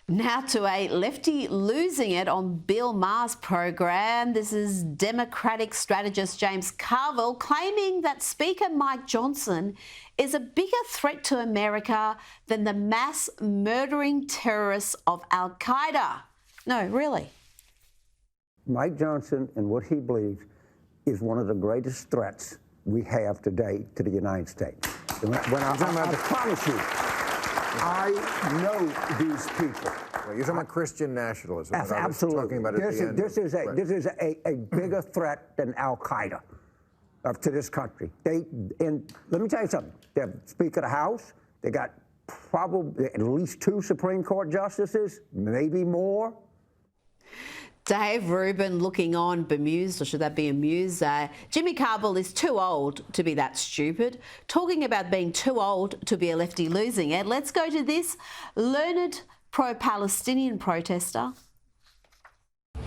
Now to a lefty losing it on Bill Maher's program. This is Democratic strategist James Carville claiming that Speaker Mike Johnson is a bigger threat to America than the mass murdering terrorists of Al-Qaeda. No, really. Mike Johnson and what he believes is one of the greatest threats we have today to the United States. I promise you, I know these people. Well, you're talking about Christian nationalism. Absolutely. This is a bigger threat than Al-Qaeda to this country. And let me tell you something. They're Speaker of the House. They got probably at least 2 Supreme Court justices, maybe more. Dave Rubin looking on bemused, or should that be amused? Jimmy Carville is too old to be that stupid. Talking about being too old to be a lefty losing it. Let's go to this learned pro-Palestinian protester.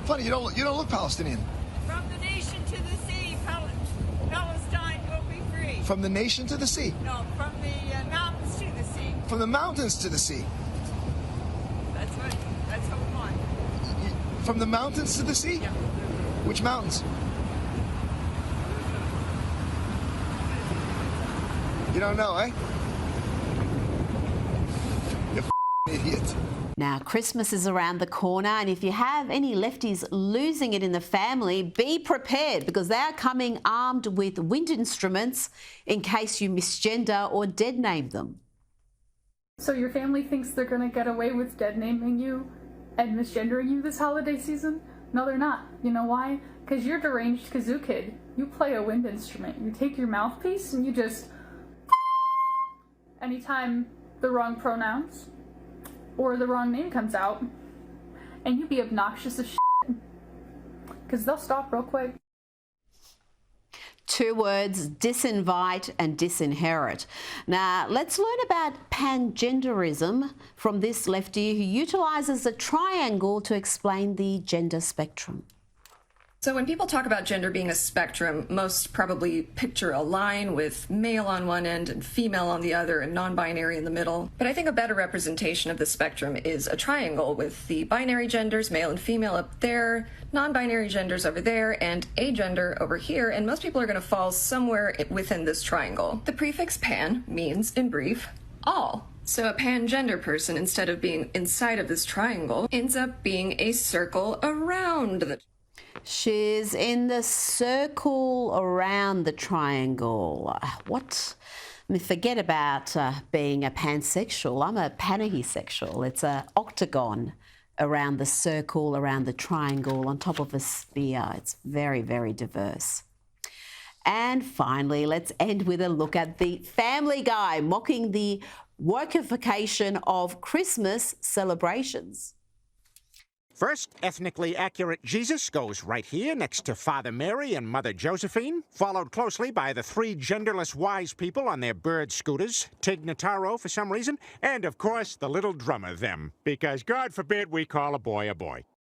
Funny, you don't look Palestinian. From the nation to the sea, Palestine will be free. From the nation to the sea? No, from the mountains to the sea. From the mountains to the sea? That's what we want. From the mountains to the sea? Yeah. Which mountains? You don't know, eh? You idiot. Now, Christmas is around the corner, and if you have any lefties losing it in the family, be prepared, because they are coming armed with wind instruments in case you misgender or dead name them. So your family thinks they're going to get away with dead naming you and misgendering you this holiday season? No, they're not. You know why? Because you're deranged kazoo kid. You play a wind instrument. You take your mouthpiece and you just anytime the wrong pronouns or the wrong name comes out, and you be obnoxious as shit. Because they'll stop real quick. 2 words, disinvite and disinherit. Now, let's learn about pangenderism from this lefty who utilises a triangle to explain the gender spectrum. So when people talk about gender being a spectrum, most probably picture a line with male on one end and female on the other and non-binary in the middle. But I think a better representation of the spectrum is a triangle with the binary genders, male and female, up there, non-binary genders over there, and agender over here, and most people are going to fall somewhere within this triangle. The prefix pan means, in brief, all. So a pangender person, instead of being inside of this triangle, ends up being a circle around the She's in the circle around the triangle. What? I mean, forget about being a pansexual. I'm a Panahi sexual. It's an octagon around the circle, around the triangle, on top of a sphere. It's very, very diverse. And finally, let's end with a look at the Family Guy mocking the wokeification of Christmas celebrations. First, ethnically accurate Jesus goes right here next to Father Mary and Mother Josephine, followed closely by the 3 genderless wise people on their bird scooters, Tig Notaro for some reason, and of course the little drummer them, because God forbid we call a boy a boy.